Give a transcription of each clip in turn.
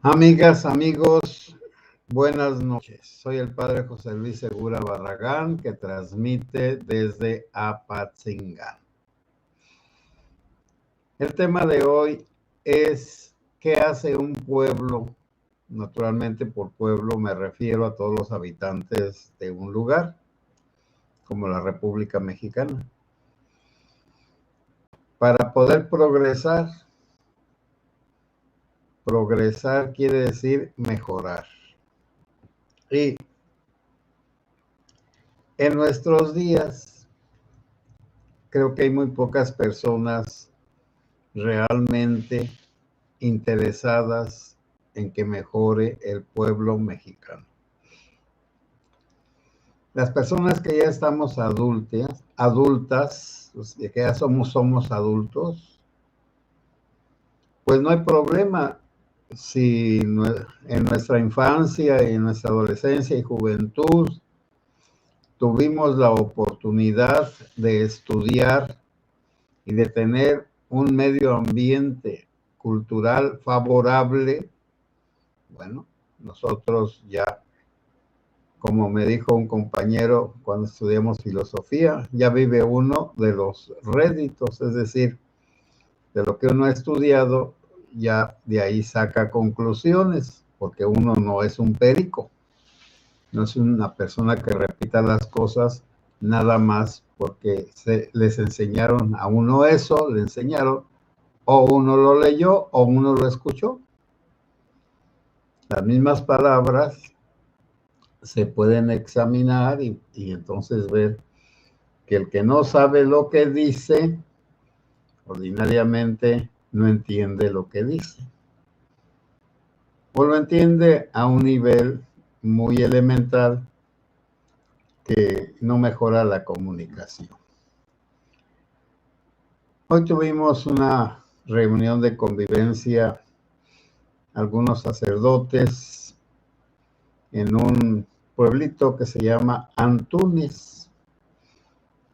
Amigas, amigos, buenas noches. Soy el padre José Luis Segura Barragán, que transmite desde Apatzingán. El tema de hoy es ¿qué hace un pueblo? Naturalmente, por pueblo me refiero a todos los habitantes de un lugar, como la República Mexicana. Para poder progresar, progresar quiere decir mejorar. Y en nuestros días, creo que hay muy pocas personas realmente interesadas en que mejore el pueblo mexicano. Las personas que ya estamos adultas, que ya somos adultos, pues no hay problema si en nuestra infancia y en nuestra adolescencia y juventud tuvimos la oportunidad de estudiar y de tener un medio ambiente cultural favorable. Bueno, nosotros ya, como me dijo un compañero cuando estudiamos filosofía, ya vive uno de los réditos, es decir, de lo que uno ha estudiado, ya de ahí saca conclusiones, porque uno no es un perico, no es una persona que repita las cosas nada más porque les enseñaron a uno eso, le enseñaron, o uno lo leyó o uno lo escuchó. Las mismas palabras se pueden examinar y entonces ver que el que no sabe lo que dice, ordinariamente no entiende lo que dice. O lo entiende a un nivel muy elemental que no mejora la comunicación. Hoy tuvimos una reunión de convivencia, algunos sacerdotes, en un pueblito que se llama Antunes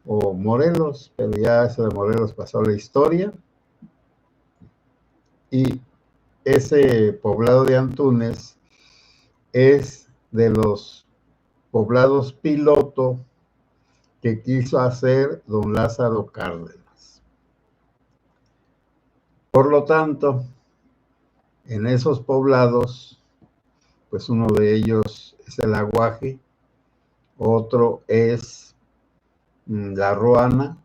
o Morelos, pero ya eso de Morelos pasó a la historia. Y ese poblado de Antunes es de los poblados piloto que quiso hacer don Lázaro Cárdenas. Por lo tanto, en esos poblados, pues uno de ellos es el Aguaje, otro es La Ruana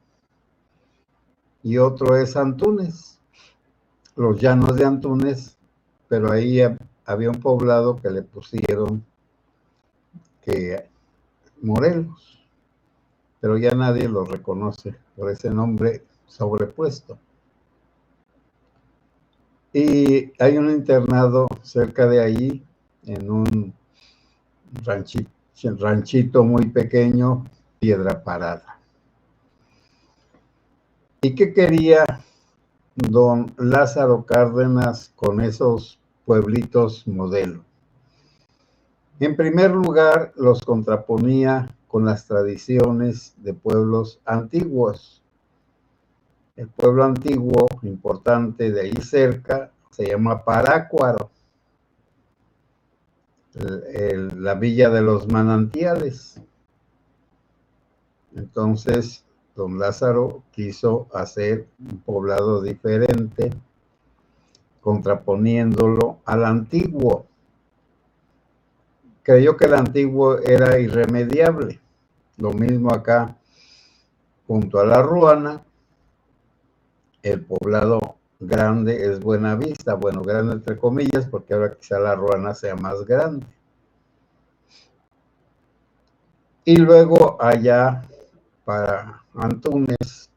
y otro es Antunes, los llanos de Antunes, pero ahí había un poblado que le pusieron que Morelos, pero ya nadie lo reconoce por ese nombre sobrepuesto. Y hay un internado cerca de ahí, en un ranchito muy pequeño, Piedra Parada. ¿Y qué quería don Lázaro Cárdenas con esos pueblitos modelo? En primer lugar, los contraponía con las tradiciones de pueblos antiguos. El pueblo antiguo, importante de ahí cerca, se llama Parácuaro, la villa de los manantiales. Entonces, don Lázaro quiso hacer un poblado diferente, contraponiéndolo al antiguo. Creyó que el antiguo era irremediable. Lo mismo acá, junto a La Ruana, el poblado grande es Buenavista. Bueno, grande entre comillas, porque ahora quizá La Ruana sea más grande. Y luego allá para Antunes,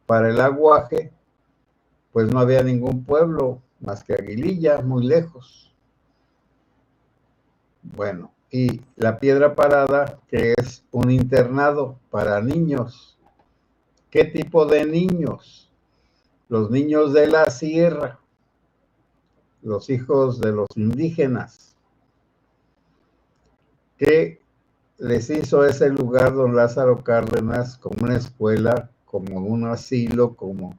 para el Aguaje, pues no había ningún pueblo más que Aguililla, muy lejos. Bueno, y la Piedra Parada, que es un internado para niños. ¿Qué tipo de niños? Los niños de la sierra, los hijos de los indígenas. ¿Qué les hizo ese lugar don Lázaro Cárdenas? Como una escuela, como un asilo, como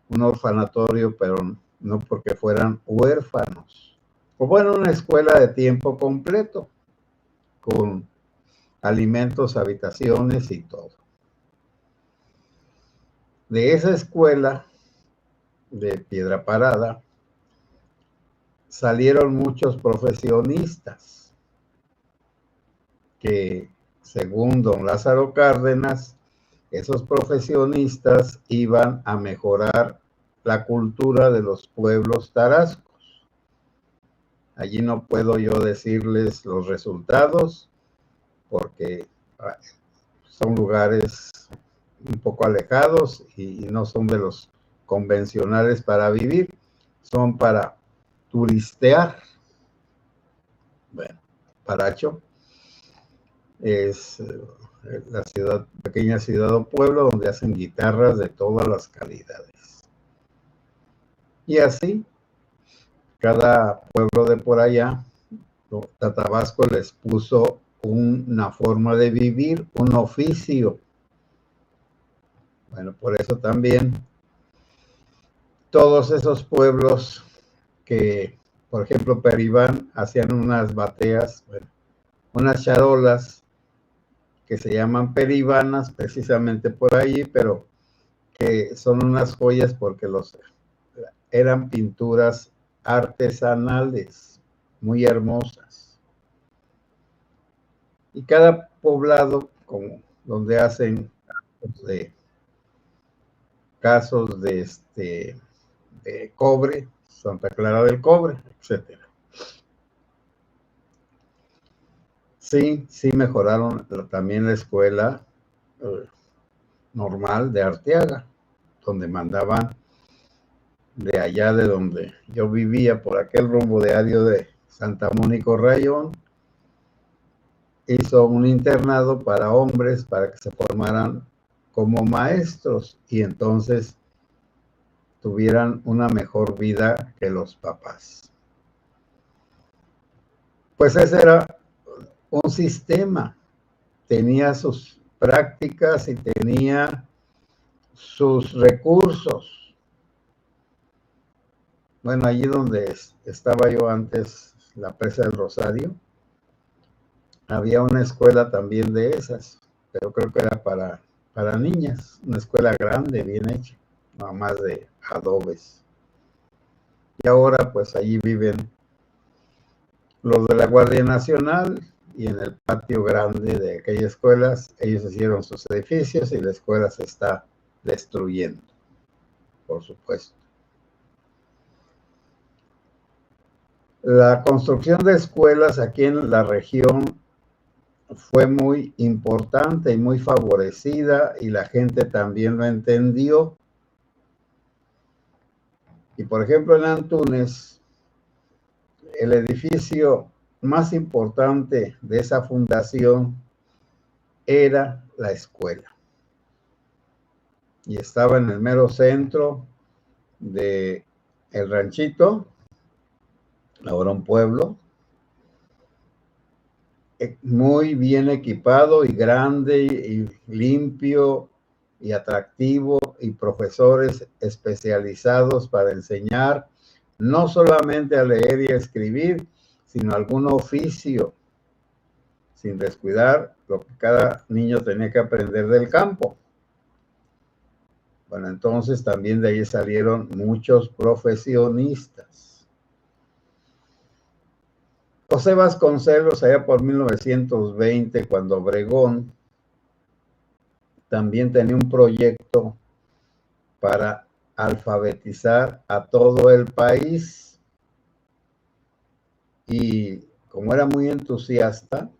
un orfanatorio, pero no porque fueran huérfanos. O bueno, una escuela de tiempo completo, con alimentos, habitaciones y todo. De esa escuela de Piedra Parada salieron muchos profesionistas que, según don Lázaro Cárdenas, esos profesionistas iban a mejorar la cultura de los pueblos tarascos. Allí no puedo yo decirles los resultados porque son lugares un poco alejados y no son de los convencionales para vivir, son para turistear. Bueno, Paracho es la ciudad, pequeña ciudad o pueblo donde hacen guitarras de todas las calidades. Y así, cada pueblo de por allá, Tabasco les puso una forma de vivir, un oficio. Bueno, por eso también todos esos pueblos que, por ejemplo, Peribán, hacían unas bateas, bueno, unas charolas que se llaman peribanas, precisamente por allí, pero que son unas joyas porque eran pinturas artesanales muy hermosas. Y cada poblado, como donde hacen casos de cobre, Santa Clara del Cobre, etcétera. Sí mejoraron también la escuela normal de Arteaga, donde mandaban de allá de donde yo vivía, por aquel rumbo de área de Santa Mónica Rayón, hizo un internado para hombres para que se formaran como maestros y entonces tuvieran una mejor vida que los papás. Pues ese era un sistema, tenía sus prácticas y tenía sus recursos. Bueno, allí donde estaba yo antes, la Presa del Rosario, había una escuela también de esas, pero creo que era para niñas, una escuela grande, bien hecha, nada más de adobes. Y ahora pues allí viven los de la Guardia Nacional y en el patio grande de aquellas escuelas ellos hicieron sus edificios y la escuela se está destruyendo, por supuesto. La construcción de escuelas aquí en la región fue muy importante y muy favorecida y la gente también lo entendió. Y por ejemplo en Antunes, el edificio más importante de esa fundación era la escuela. Y estaba en el mero centro de el ranchito, ahora un pueblo, muy bien equipado y grande y limpio y atractivo y profesores especializados para enseñar no solamente a leer y a escribir, sino algún oficio, sin descuidar lo que cada niño tenía que aprender del campo. Bueno, entonces también de ahí salieron muchos profesionistas. José Vasconcelos, allá por 1920, cuando Obregón también tenía un proyecto para alfabetizar a todo el país. Y como era muy entusiasta,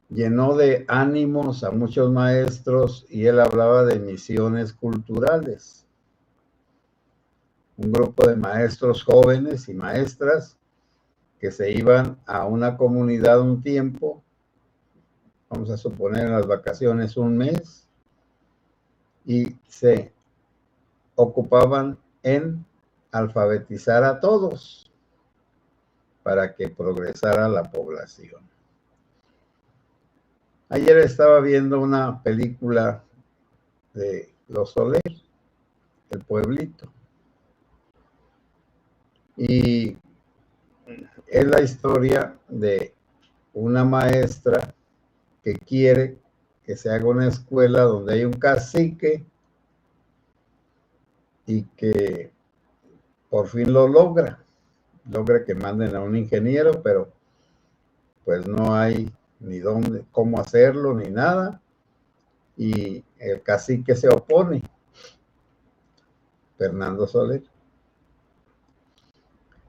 llenó de ánimos a muchos maestros y él hablaba de misiones culturales. Un grupo de maestros jóvenes y maestras que se iban a una comunidad un tiempo, vamos a suponer en las vacaciones un mes, y se ocupaban en alfabetizar a todos para que progresara la población. Ayer estaba viendo una película de Los Soler, El Pueblito. Y es la historia de una maestra que quiere que se haga una escuela donde hay un cacique y que por fin lo logra que manden a un ingeniero, pero pues no hay ni dónde, cómo hacerlo, ni nada, y el cacique se opone, Fernando Soler.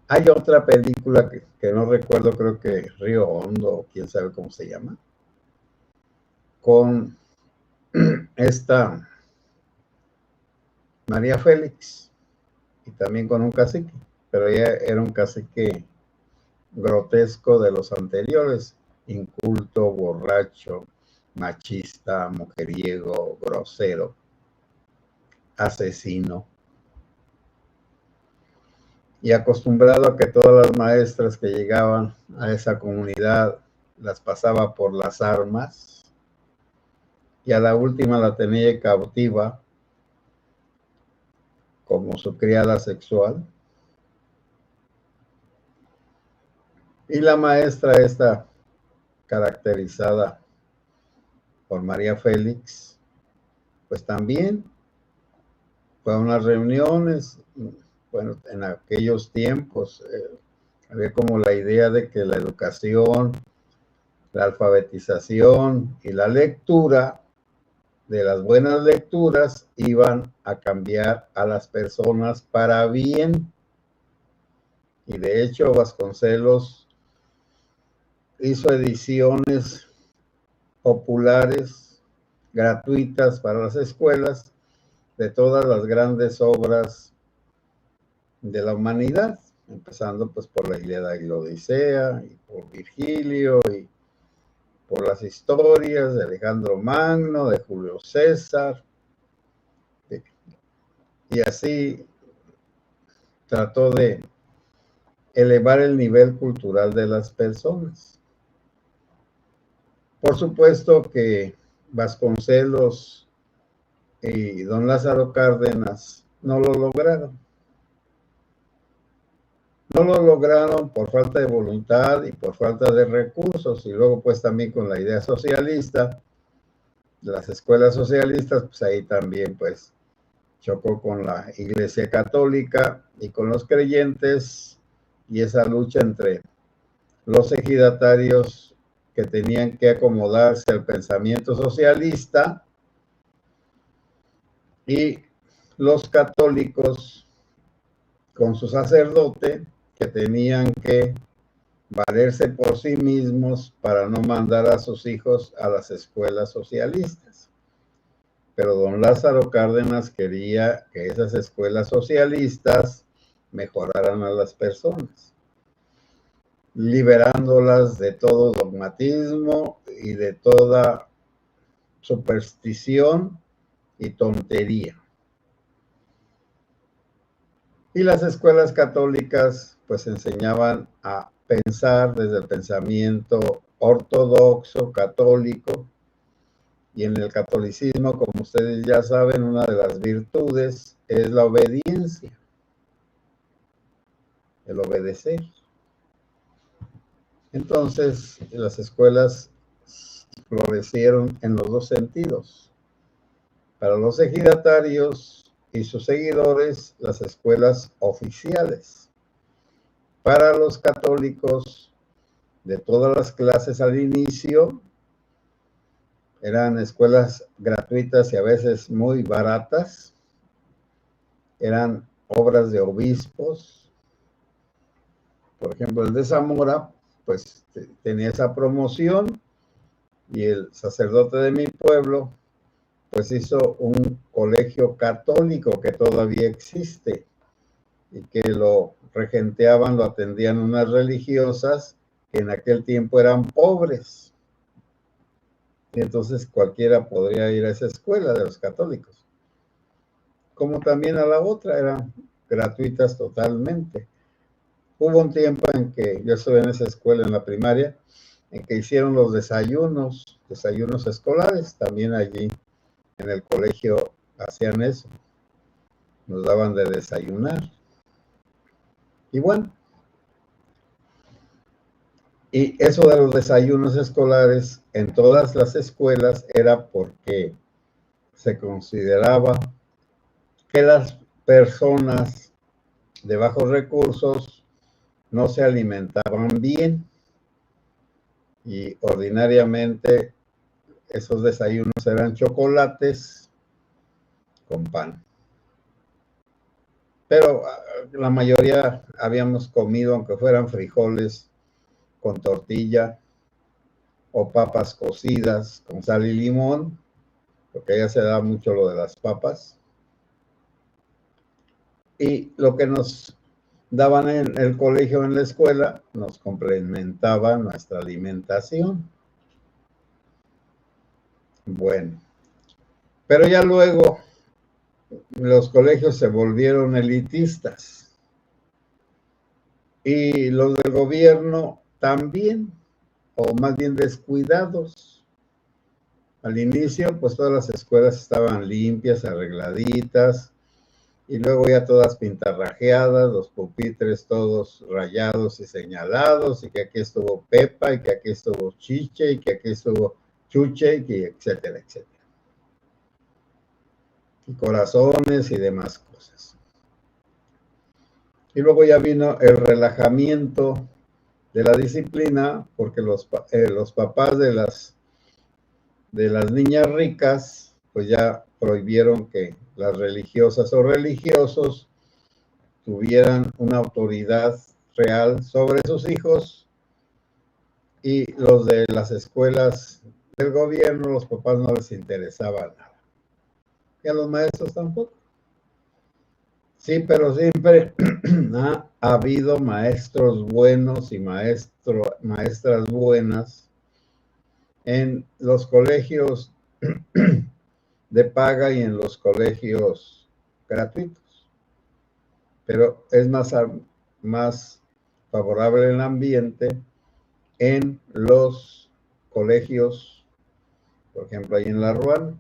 Hay otra película que no recuerdo, creo que Río Hondo, quién sabe cómo se llama, con esta María Félix y también con un cacique, pero ella era un cacique grotesco de los anteriores, inculto, borracho, machista, mujeriego, grosero, asesino, y acostumbrado a que todas las maestras que llegaban a esa comunidad las pasaba por las armas, y a la última la tenía cautiva como su criada sexual. Y la maestra esta, caracterizada por María Félix, pues también fue a unas reuniones. Bueno, en aquellos tiempos había como la idea de que la educación, la alfabetización y la lectura, de las buenas lecturas, iban a cambiar a las personas para bien. Y de hecho Vasconcelos hizo ediciones populares gratuitas para las escuelas de todas las grandes obras de la humanidad, empezando pues por la Ilíada y la Odisea, y por Virgilio, y por las historias de Alejandro Magno, de Julio César, y así trató de elevar el nivel cultural de las personas. Por supuesto que Vasconcelos y don Lázaro Cárdenas no lo lograron. No lo lograron por falta de voluntad y por falta de recursos, y luego pues también con la idea socialista, las escuelas socialistas, pues ahí también pues chocó con la Iglesia Católica y con los creyentes, y esa lucha entre los ejidatarios que tenían que acomodarse al pensamiento socialista y los católicos con su sacerdote, que tenían que valerse por sí mismos para no mandar a sus hijos a las escuelas socialistas. Pero don Lázaro Cárdenas quería que esas escuelas socialistas mejoraran a las personas, liberándolas de todo dogmatismo y de toda superstición y tontería. Y las escuelas católicas pues enseñaban a pensar desde el pensamiento ortodoxo, católico, y en el catolicismo, como ustedes ya saben, una de las virtudes es la obediencia, el obedecer. Entonces, las escuelas florecieron en los dos sentidos. Para los ejidatarios y sus seguidores, las escuelas oficiales. Para los católicos de todas las clases al inicio, eran escuelas gratuitas y a veces muy baratas. Eran obras de obispos. Por ejemplo, el de Zamora, pues tenía esa promoción, y el sacerdote de mi pueblo, pues hizo un colegio católico que todavía existe y que lo regenteaban, lo atendían unas religiosas que en aquel tiempo eran pobres. Y entonces cualquiera podría ir a esa escuela de los católicos. Como también a la otra, eran gratuitas totalmente. Hubo un tiempo en que yo estuve en esa escuela en la primaria, en que hicieron los desayunos escolares, también allí en el colegio hacían eso, nos daban de desayunar. Y bueno, y eso de los desayunos escolares en todas las escuelas era porque se consideraba que las personas de bajos recursos no se alimentaban bien y ordinariamente esos desayunos eran chocolates con pan. Pero la mayoría habíamos comido, aunque fueran frijoles con tortilla o papas cocidas con sal y limón, porque ya se da mucho lo de las papas. Y lo que nos daban en el colegio, en la escuela, nos complementaba nuestra alimentación. Bueno, pero ya luego los colegios se volvieron elitistas y los del gobierno también, o más bien descuidados. Al inicio, pues todas las escuelas estaban limpias, arregladitas, y luego ya todas pintarrajeadas, los pupitres todos rayados y señalados, y que aquí estuvo Pepa, y que aquí estuvo Chiche, y que aquí estuvo Chuche, y etcétera, etcétera. Y corazones y demás cosas. Y luego ya vino el relajamiento de la disciplina, porque los papás de las niñas ricas, pues ya prohibieron que las religiosas o religiosos tuvieran una autoridad real sobre sus hijos, y los de las escuelas del gobierno, los papás no les interesaba nada. Y a los maestros tampoco. Sí, pero siempre ha habido maestros buenos y maestras buenas en los colegios de paga y en los colegios gratuitos. Pero es más favorable el ambiente en los colegios, por ejemplo, ahí en La Ruana.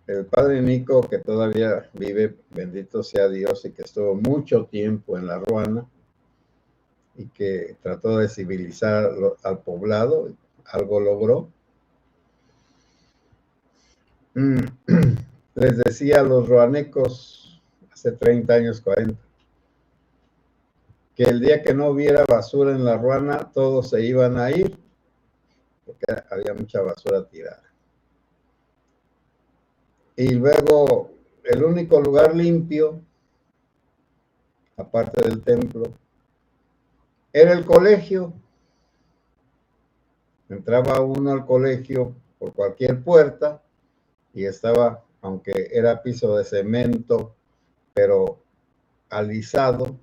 El padre Nico, que todavía vive, bendito sea Dios, y que estuvo mucho tiempo en La Ruana y que trató de civilizar al poblado, algo logró. Les decía a los ruanecos hace 30 años, 40, que el día que no hubiera basura en La Ruana, todos se iban a ir, porque había mucha basura tirada. Y luego, el único lugar limpio, aparte del templo, era el colegio. Entraba uno al colegio por cualquier puerta y estaba, aunque era piso de cemento, pero alisado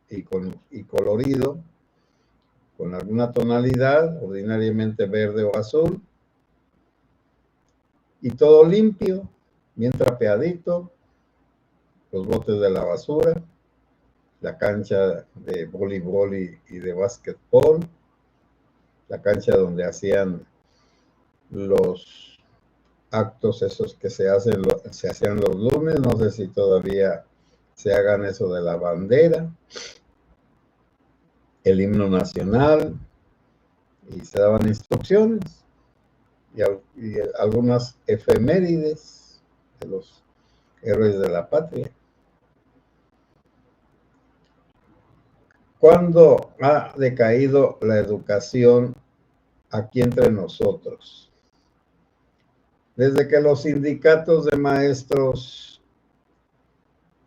y colorido, con alguna tonalidad, ordinariamente verde o azul, y todo limpio, bien trapeadito, los botes de la basura, la cancha de voleibol y de básquetbol, la cancha donde hacían los actos esos que se hacían los lunes, no sé si todavía se hagan eso de la bandera, el himno nacional, y se daban instrucciones y algunas efemérides de los héroes de la patria. ¿Cuándo ha decaído la educación aquí entre nosotros? Desde que los sindicatos de maestros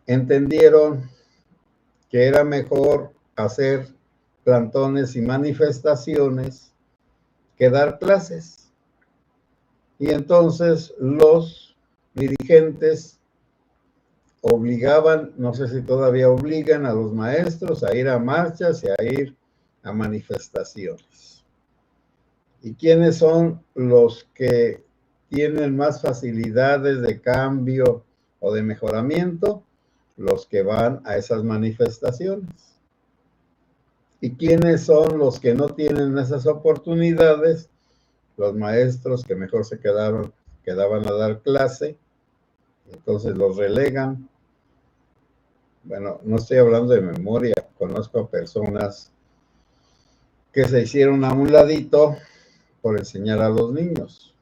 entendieron que era mejor hacer plantones y manifestaciones que dar clases. Y entonces los dirigentes obligaban, no sé si todavía obligan a los maestros a ir a marchas y a ir a manifestaciones. ¿Y quiénes son los que tienen más facilidades de cambio o de mejoramiento? Los que van a esas manifestaciones. ¿Y quiénes son los que no tienen esas oportunidades? Los maestros que mejor se quedaban a dar clase, entonces los relegan bueno, no estoy hablando de memoria, conozco a personas que se hicieron a un ladito por enseñar a los niños.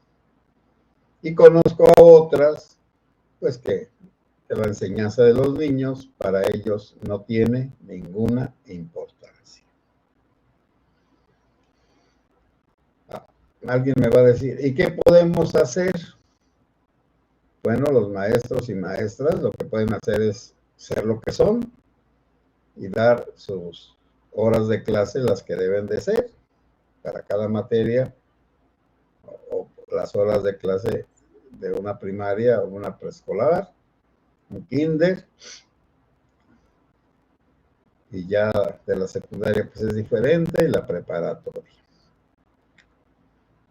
Y conozco a otras, pues que la enseñanza de los niños para ellos no tiene ninguna importancia. Alguien me va a decir, ¿y qué podemos hacer? Bueno, los maestros y maestras lo que pueden hacer es ser lo que son y dar sus horas de clase las que deben de ser para cada materia o las horas de clase de una primaria o una preescolar, un kinder, y ya de la secundaria pues es diferente y la preparatoria.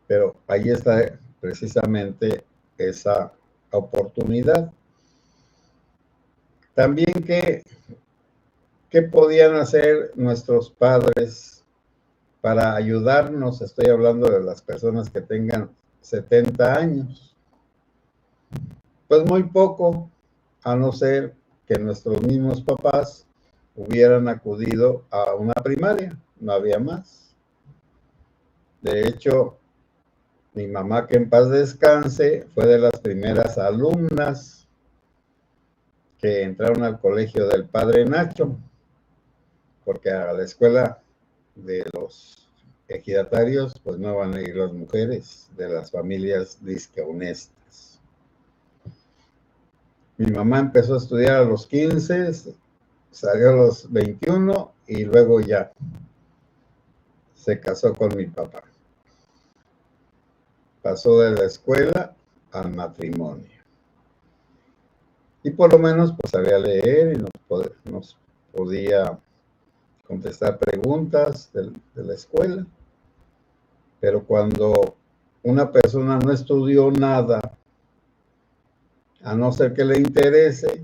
Pero ahí está precisamente esa oportunidad. También ¿qué podían hacer nuestros padres para ayudarnos? Estoy hablando de las personas que tengan 70 años. Pues muy poco, a no ser que nuestros mismos papás hubieran acudido a una primaria, no había más. De hecho, mi mamá, que en paz descanse, fue de las primeras alumnas que entraron al colegio del Padre Nacho, porque a la escuela de los ejidatarios, pues no van a ir las mujeres de las familias disque honestas. Mi mamá empezó a estudiar a los 15, salió a los 21 y luego ya se casó con mi papá. Pasó de la escuela al matrimonio. Y por lo menos pues sabía leer y nos podía contestar preguntas de la escuela. Pero cuando una persona no estudió nada, a no ser que le interese,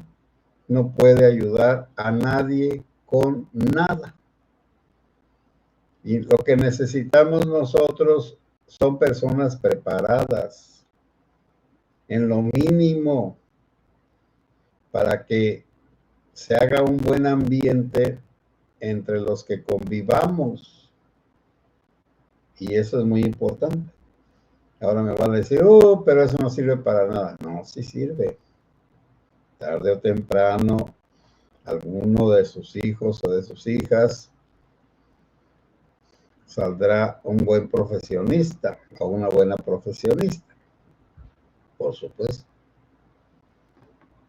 no puede ayudar a nadie con nada. Y lo que necesitamos nosotros son personas preparadas, en lo mínimo, para que se haga un buen ambiente entre los que convivamos. Y eso es muy importante. Ahora me van a decir, oh, pero eso no sirve para nada. No, sí sirve. Tarde o temprano, alguno de sus hijos o de sus hijas saldrá un buen profesionista o una buena profesionista, por supuesto.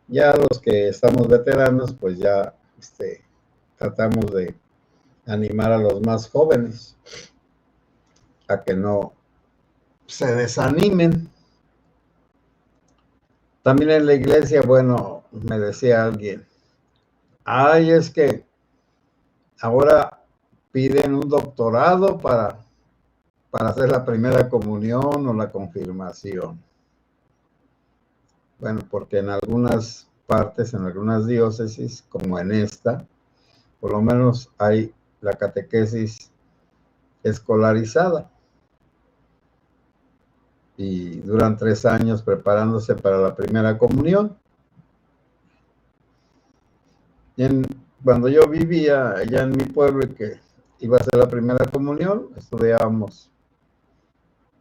Ya los que estamos veteranos, pues ya tratamos de animar a los más jóvenes a que no se desanimen. También en la iglesia, bueno, me decía alguien, ay, es que ahora piden un doctorado para hacer la primera comunión o la confirmación. Bueno, porque en algunas partes, en algunas diócesis, como en esta, por lo menos hay la catequesis escolarizada y duran 3 años preparándose para la primera comunión. Cuando yo vivía allá en mi pueblo y que iba a ser la primera comunión, estudiábamos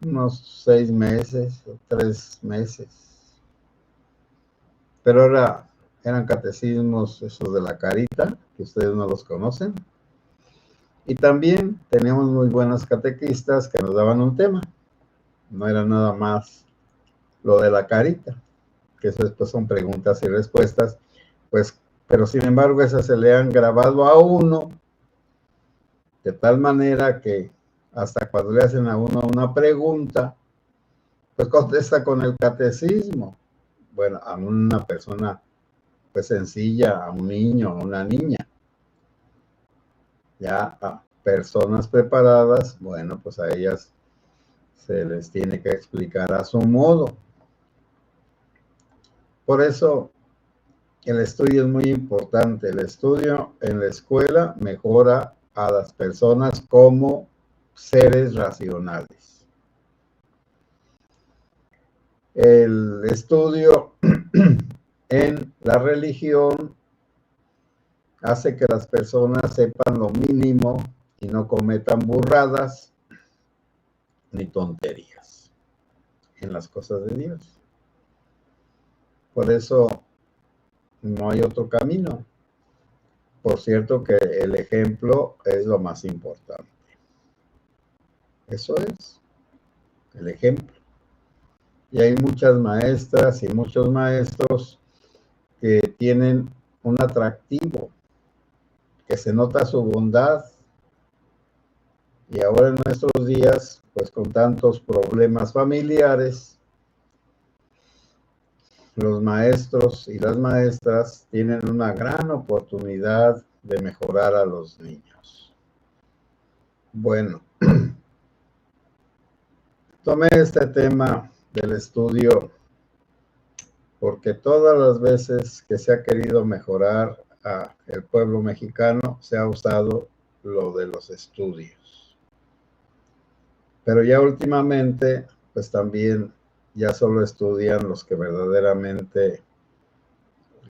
unos 6 meses o 3 meses. Pero eran catecismos esos de la carita, que ustedes no los conocen. Y también teníamos muy buenas catequistas que nos daban un tema. No era nada más lo de la carita, que eso después son preguntas y respuestas, pues, pero sin embargo esas se le han grabado a uno de tal manera que hasta cuando le hacen a uno una pregunta, pues contesta con el catecismo. Bueno, a una persona pues sencilla, a un niño, a una niña. Ya a personas preparadas, bueno, pues a ellas se les tiene que explicar a su modo. Por eso el estudio es muy importante. El estudio en la escuela mejora a las personas como seres racionales. El estudio en la religión hace que las personas sepan lo mínimo y no cometan burradas ni tonterías en las cosas de Dios. Por eso no hay otro camino. Por cierto que el ejemplo es lo más importante. Eso es, el ejemplo. Y hay muchas maestras y muchos maestros que tienen un atractivo, que se nota su bondad. Y ahora en nuestros días, pues con tantos problemas familiares, los maestros y las maestras tienen una gran oportunidad de mejorar a los niños. Bueno, tomé este tema del estudio porque todas las veces que se ha querido mejorar a el pueblo mexicano se ha usado lo de los estudios. Pero ya últimamente, pues también ya solo estudian los que verdaderamente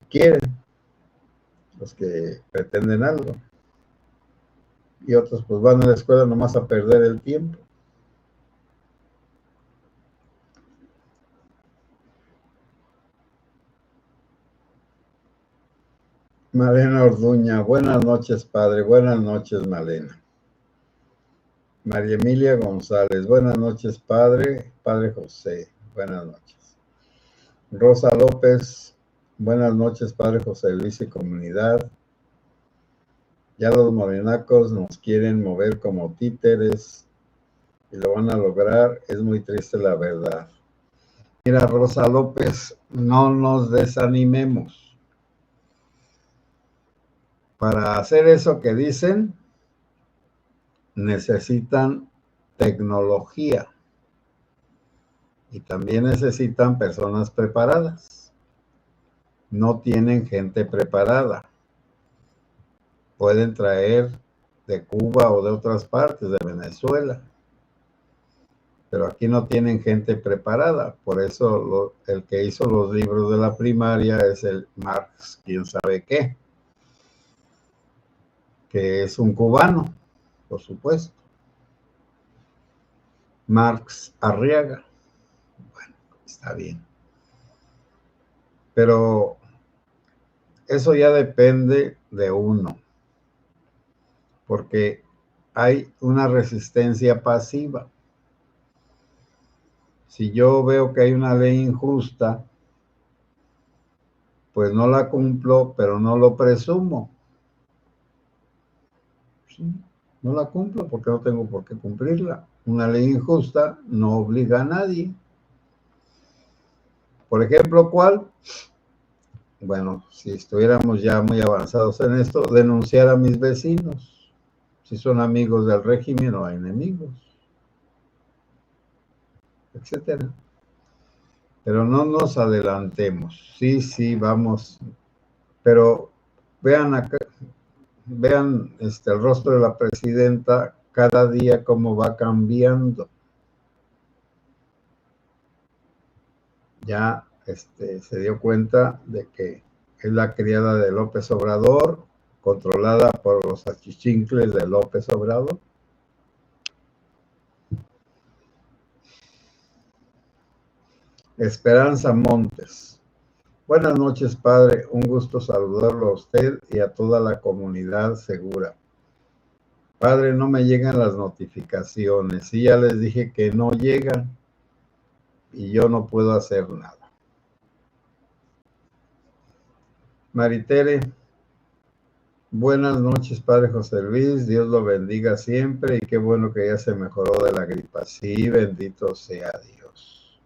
quieren, los que pretenden algo. Y otros pues van a la escuela nomás a perder el tiempo. Malena Orduña, buenas noches, padre. Buenas noches, Malena. María Emilia González, buenas noches, padre. Padre José, buenas noches. Rosa López, buenas noches, padre José Luis y comunidad. Ya los morenacos nos quieren mover como títeres y lo van a lograr. Es muy triste la verdad. Mira, Rosa López, no nos desanimemos. Para hacer eso que dicen, necesitan tecnología y también necesitan personas preparadas. No tienen gente preparada. Pueden traer de Cuba o de otras partes, de Venezuela, pero aquí no tienen gente preparada. Por eso el que hizo los libros de la primaria es el Marx, quién sabe qué, que es un cubano, por supuesto. Marx Arriaga. Bueno, está bien. Pero eso ya depende de uno, porque hay una resistencia pasiva. Si yo veo que hay una ley injusta, pues no la cumplo, pero no lo presumo. Sí, no la cumplo porque no tengo por qué cumplirla. Una ley injusta no obliga a nadie. Por ejemplo, ¿cuál? Bueno, si estuviéramos ya muy avanzados en esto, denunciar a mis vecinos, si son amigos del régimen o enemigos, etcétera. Pero no nos adelantemos. Sí, vamos. Pero vean acá, vean el rostro de la presidenta cada día cómo va cambiando. Ya se dio cuenta de que es la criada de López Obrador, controlada por los achichincles de López Obrador. Esperanza Montes. Buenas noches, padre. Un gusto saludarlo a usted y a toda la comunidad segura. Padre, no me llegan las notificaciones. Sí, ya les dije que no llegan y yo no puedo hacer nada. Maritere, buenas noches, padre José Luis. Dios lo bendiga siempre y qué bueno que ya se mejoró de la gripa. Sí, bendito sea Dios.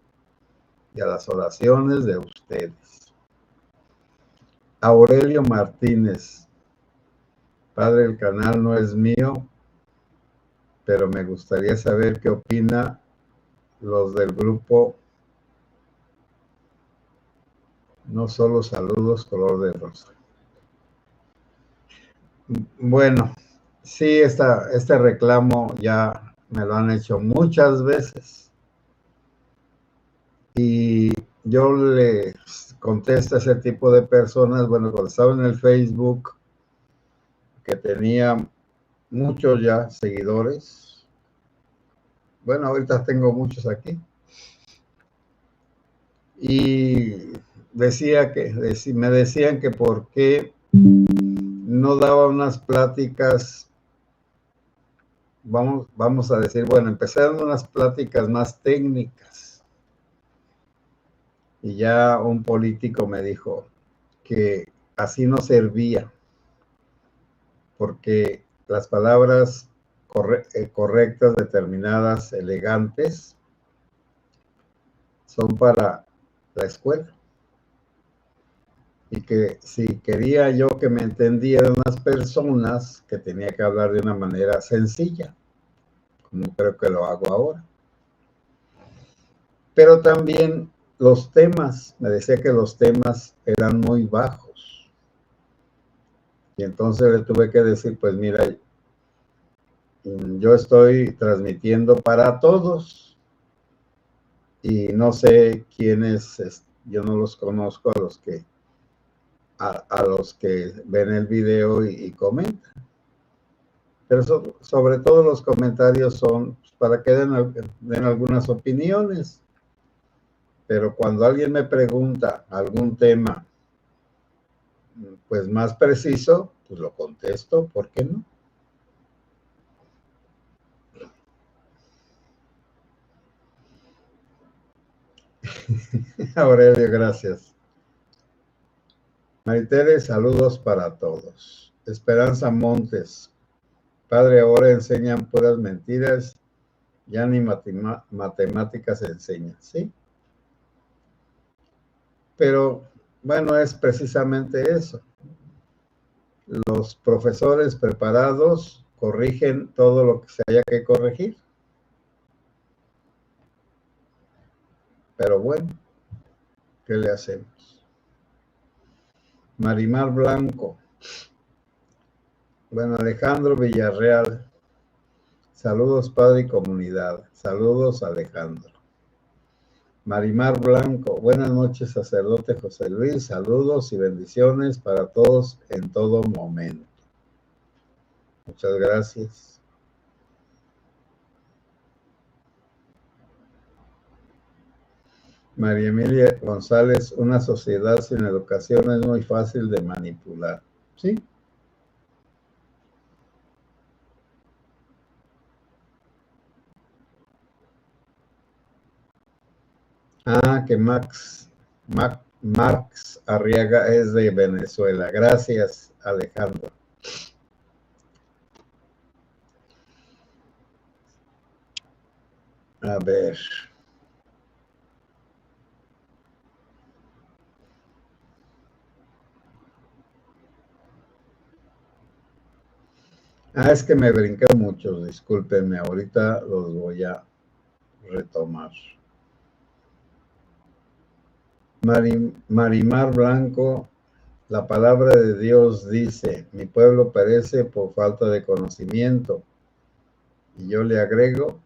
Y a las oraciones de ustedes. Aurelio Martínez. Padre, el canal no es mío, pero me gustaría saber qué opina los del grupo. No solo saludos, color de rosa. Bueno, sí, este reclamo ya me lo han hecho muchas veces. Y yo le contesto a ese tipo de personas, bueno, cuando estaba en el Facebook, que tenía muchos ya seguidores. Bueno, ahorita tengo muchos aquí. Y me decían que por qué no daba unas pláticas, vamos a decir, bueno, empezaron unas pláticas más técnicas. Y ya un político me dijo que así no servía, porque las palabras correctas, determinadas, elegantes, son para la escuela. Y que si quería yo que me entendieran las personas, que tenía que hablar de una manera sencilla, como creo que lo hago ahora. Pero también los temas, me decía que los temas eran muy bajos. Y entonces le tuve que decir, pues mira, yo estoy transmitiendo para todos y no sé quiénes, yo no los conozco a los que ven el video y comentan. Pero sobre todo los comentarios son para que den algunas opiniones. Pero cuando alguien me pregunta algún tema, pues más preciso, pues lo contesto, ¿por qué no? Aurelio, gracias. Maritere, saludos para todos. Esperanza Montes, padre, ahora enseñan puras mentiras, ya ni matemáticas enseñan, ¿sí? Pero bueno, es precisamente eso. Los profesores preparados corrigen todo lo que se haya que corregir. Pero bueno, ¿qué le hacemos? Marimar Blanco. Bueno, Alejandro Villarreal. Saludos, padre y comunidad. Saludos, Alejandro. Marimar Blanco. Buenas noches, sacerdote José Luis. Saludos y bendiciones para todos en todo momento. Muchas gracias. María Emilia González, una sociedad sin educación es muy fácil de manipular. ¿Sí? Ah, que Marx Arriaga es de Venezuela. Gracias, Alejandro. A ver. Ah, es que me brinqué muchos, discúlpenme, ahorita los voy a retomar. Marimar Blanco, la palabra de Dios dice, mi pueblo perece por falta de conocimiento. Y yo le agrego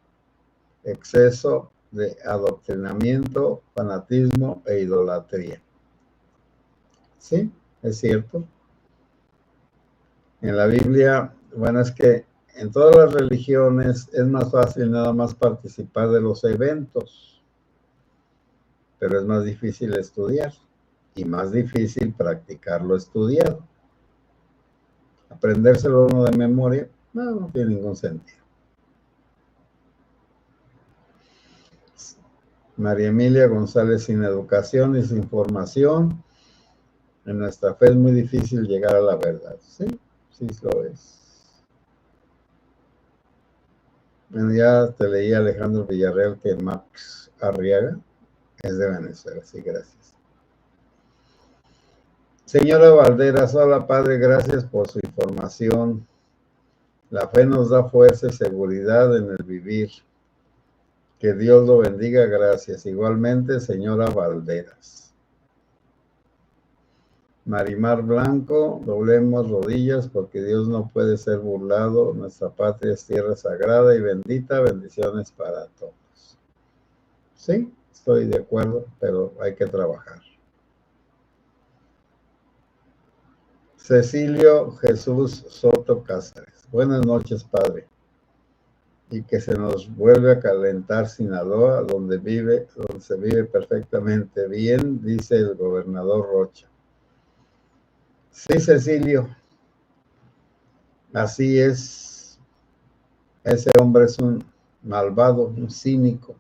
exceso de adoctrinamiento, fanatismo e idolatría. Sí, es cierto. En la Biblia, bueno, es que en todas las religiones es más fácil nada más participar de los eventos, pero es más difícil estudiar y más difícil practicar lo estudiado. Aprendérselo uno de memoria, no tiene ningún sentido. María Emilia González, sin educación y sin formación, en nuestra fe es muy difícil llegar a la verdad. Sí, sí lo es. Bueno, ya te leí, Alejandro Villarreal, que Max Arriaga es de Venezuela. Sí, gracias. Señora Valderas, hola padre, gracias por su información. La fe nos da fuerza y seguridad en el vivir. Que Dios lo bendiga, gracias. Igualmente, señora Valderas. Marimar Blanco, doblemos rodillas porque Dios no puede ser burlado. Nuestra patria es tierra sagrada y bendita. Bendiciones para todos. Sí, estoy de acuerdo, pero hay que trabajar. Cecilio Jesús Soto Cáceres. Buenas noches, padre. Y que se nos vuelve a calentar Sinaloa, donde se vive perfectamente bien, dice el gobernador Rocha. Sí, Cecilio, así es. Ese hombre es un malvado, un cínico,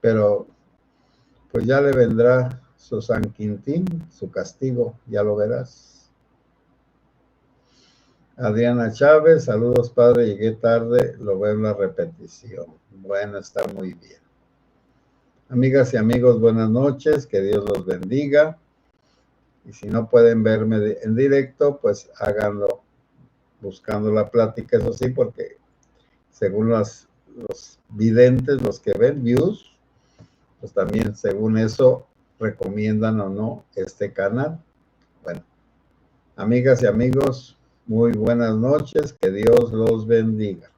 pero pues ya le vendrá su San Quintín, su castigo, ya lo verás. Adriana Chávez, saludos padre, llegué tarde, lo veo en la repetición. Bueno, está muy bien. Amigas y amigos, buenas noches, que Dios los bendiga. Y si no pueden verme en directo, pues háganlo buscando la plática, eso sí, porque según los videntes, los que ven views, pues también según eso recomiendan o no este canal. Bueno, amigas y amigos, muy buenas noches, que Dios los bendiga.